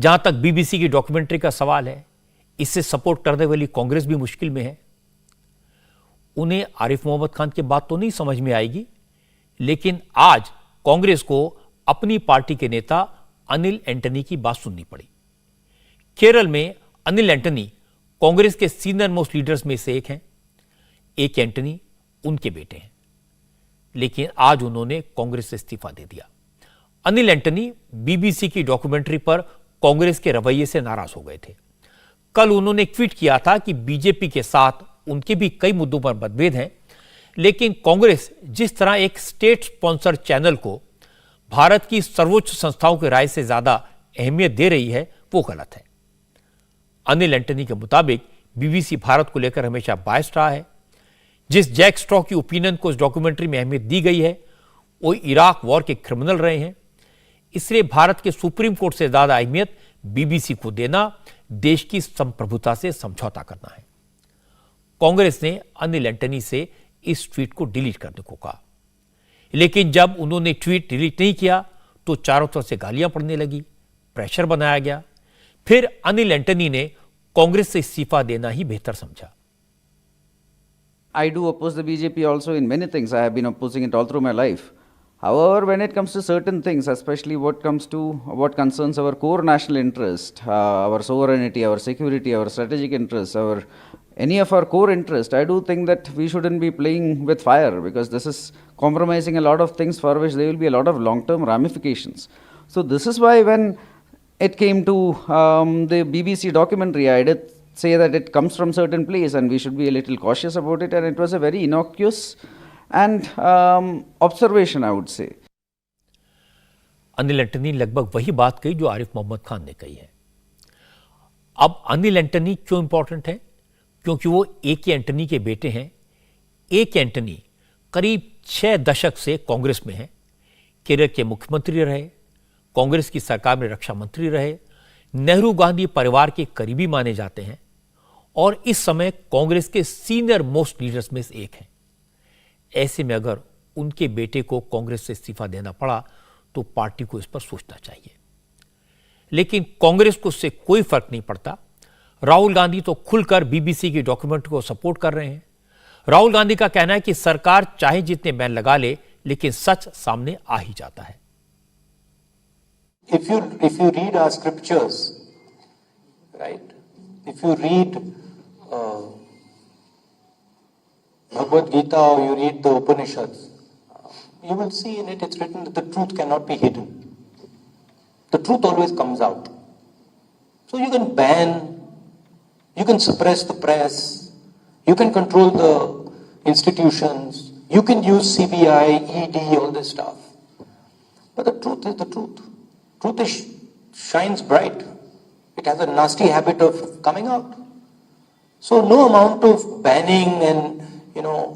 जहां तक बीबीसी की डॉक्यूमेंट्री का सवाल है, इससे सपोर्ट करने वाली कांग्रेस भी मुश्किल में है। उन्हें आरिफ मोहम्मद खान की बात तो नहीं समझ में आएगी, लेकिन आज कांग्रेस को अपनी पार्टी के नेता अनिल एंटनी की बात सुननी पड़ी। केरल में अनिल एंटनी कांग्रेस के सीनियर मोस्ट लीडर्स में से एक हैं। एक एंटनी उनके बेटे हैं, लेकिन आज उन्होंने कांग्रेस से इस्तीफा दे दिया। अनिल एंटनी बीबीसी की डॉक्यूमेंट्री पर कांग्रेस के रवैये से नाराज हो गए थे। कल उन्होंने ट्वीट किया था कि बीजेपी के साथ उनके भी कई मुद्दों पर मतभेद हैं, लेकिन कांग्रेस जिस तरह एक स्टेट स्पॉन्सर चैनल को भारत की सर्वोच्च संस्थाओं की राय से ज्यादा अहमियत दे रही है, वो गलत है। अनिल एंटनी के मुताबिक बीबीसी भारत को लेकर हमेशा बायस्ड रहा है। जिस जैक स्ट्रॉ की ओपिनियन को इस डॉक्यूमेंट्री में अहमियत दी गई है, वो इराक वॉर के क्रिमिनल रहे हैं। इसलिए भारत के सुप्रीम कोर्ट से ज्यादा अहमियत बीबीसी को देना देश की संप्रभुता से समझौता करना है। कांग्रेस ने अनिल एंटनी से इस ट्वीट को डिलीट करने को कहा, लेकिन जब उन्होंने ट्वीट डिलीट नहीं किया तो चारों तरफ से गालियां पड़ने लगी, प्रेशर बनाया गया। फिर अनिल एंटनी ने कांग्रेस से इस्तीफा देना ही बेहतर समझा। I do oppose the BJP also in many things. I have been opposing it all through my life. However, when it comes to certain things, especially what concerns our core national interest, our sovereignty, our security, our strategic interests, any of our core interest, I do think that we shouldn't be playing with fire, because this is compromising a lot of things for which there will be a lot of long-term ramifications. So this is why when it came to the BBC documentary, I did say that it comes from certain place and we should be a little cautious about it, and it was a very innocuous and observation, I would say. Anil Antony लगभग वही बात कही जो आरिफ मोहम्मद खान ने कही है। अब Anil Antony क्यों इंपॉर्टेंट है? क्योंकि वो एक ही एंटनी के बेटे हैं। एक एंटनी करीब 6 दशक से कांग्रेस में है, केरल के मुख्यमंत्री रहे, कांग्रेस की सरकार में रक्षा मंत्री रहे, नेहरू गांधी परिवार के करीबी माने जाते हैं और इस समय कांग्रेस के सीनियर मोस्ट लीडर्स में से एक हैं। ऐसे में अगर उनके बेटे को कांग्रेस से इस्तीफा देना पड़ा तो पार्टी को इस पर सोचना चाहिए, लेकिन कांग्रेस को उससे कोई फर्क नहीं पड़ता। राहुल गांधी तो खुलकर बीबीसी की डॉक्यूमेंट्री को सपोर्ट कर रहे हैं। राहुल गांधी का कहना है कि सरकार चाहे जितने बैन लगा ले, लेकिन सच सामने आ ही जाता है। If you read our scriptures, right? If you read Bhagavad Gita or you read the Upanishads, you will see in it it's written that the truth cannot be hidden. The truth always comes out. So you can ban, you can suppress the press, you can control the institutions, you can use CBI, ED, all this stuff. But the truth is the truth. Truth shines bright. It has a nasty habit of coming out. So no amount of banning and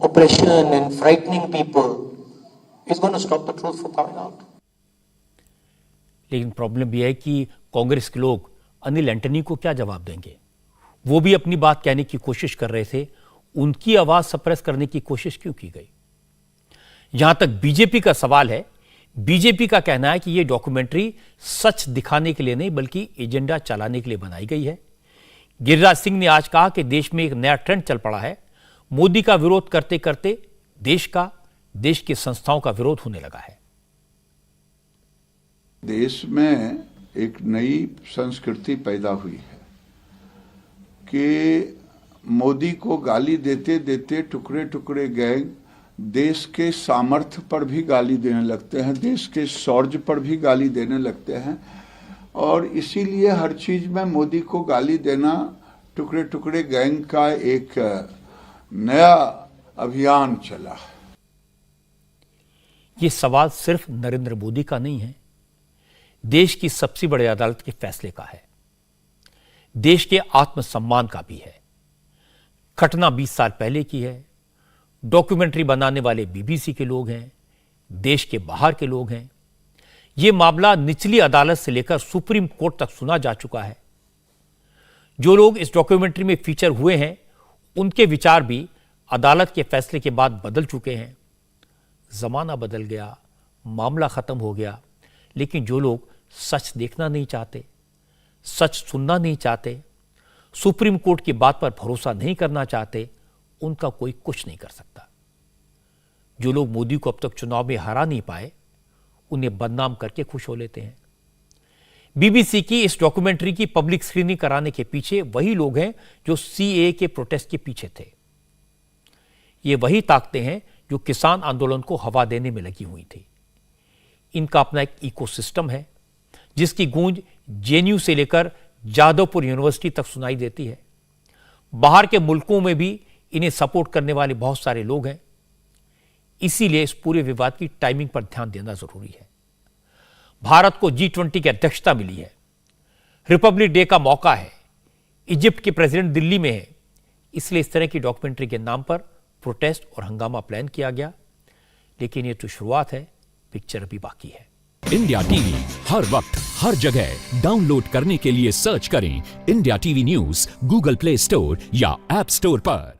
oppression and frightening people is going to stop the truth from coming out. लेकिन problem यह है कि कांग्रेस के लोग Anil Antony को क्या जवाब देंगे? वो भी अपनी बात कहने की कोशिश कर रहे थे, उनकी आवाज सप्रेस करने की कोशिश क्यों की गई? जहां तक बीजेपी का सवाल है, बीजेपी का कहना है कि यह डॉक्यूमेंट्री सच दिखाने के लिए नहीं बल्कि एजेंडा चलाने के लिए बनाई गई है। गिरिराज सिंह ने आज कहा कि देश में एक नया ट्रेंड चल पड़ा है। मोदी का विरोध करते करते देश की संस्थाओं का विरोध होने लगा है। देश में एक नई संस्कृति पैदा हुई है कि मोदी को गाली देते देते टुकड़े टुकड़े गैंग देश के सामर्थ्य पर भी गाली देने लगते हैं, देश के शौर्य पर भी गाली देने लगते हैं, और इसीलिए हर चीज में मोदी को गाली देना टुकड़े टुकड़े गैंग का एक नया अभियान चला है। ये सवाल सिर्फ नरेंद्र मोदी का नहीं है, देश की सबसे बड़ी अदालत के फैसले का है, देश के आत्मसम्मान का भी है। घटना 20 साल पहले की है। डॉक्यूमेंट्री बनाने वाले बीबीसी के लोग हैं, देश के बाहर के लोग हैं। यह मामला निचली अदालत से लेकर सुप्रीम कोर्ट तक सुना जा चुका है। जो लोग इस डॉक्यूमेंट्री में फीचर हुए हैं, उनके विचार भी अदालत के फैसले के बाद बदल चुके हैं। जमाना बदल गया, मामला खत्म हो गया, लेकिन जो लोग सच देखना नहीं चाहते, सच सुनना नहीं चाहते, सुप्रीम कोर्ट की बात पर भरोसा नहीं करना चाहते, उनका कोई कुछ नहीं कर सकता। जो लोग मोदी को अब तक चुनाव में हरा नहीं पाए, उन्हें बदनाम करके खुश हो लेते हैं। बीबीसी की इस डॉक्यूमेंट्री की पब्लिक स्क्रीनिंग कराने के पीछे वही लोग हैं जो सीएए के प्रोटेस्ट के पीछे थे। ये वही ताकतें हैं जो किसान आंदोलन को हवा देने में लगी हुई थी। इनका अपना एक इकोसिस्टम है जिसकी गूंज जेएनयू से लेकर जादवपुर यूनिवर्सिटी तक सुनाई देती है। बाहर के मुल्कों में भी इन्हें सपोर्ट करने वाले बहुत सारे लोग हैं। इसीलिए इस पूरे विवाद की टाइमिंग पर ध्यान देना जरूरी है। भारत को G20 की अध्यक्षता मिली है, रिपब्लिक डे का मौका है, इजिप्ट के प्रेसिडेंट दिल्ली में है, इसलिए इस तरह की डॉक्यूमेंट्री के नाम पर प्रोटेस्ट और हंगामा प्लान किया गया। लेकिन ये तो शुरुआत है, पिक्चर अभी बाकी है। इंडिया टीवी हर वक्त हर जगह डाउनलोड करने के लिए सर्च करें India TV news Google play store या ऐप स्टोर पर।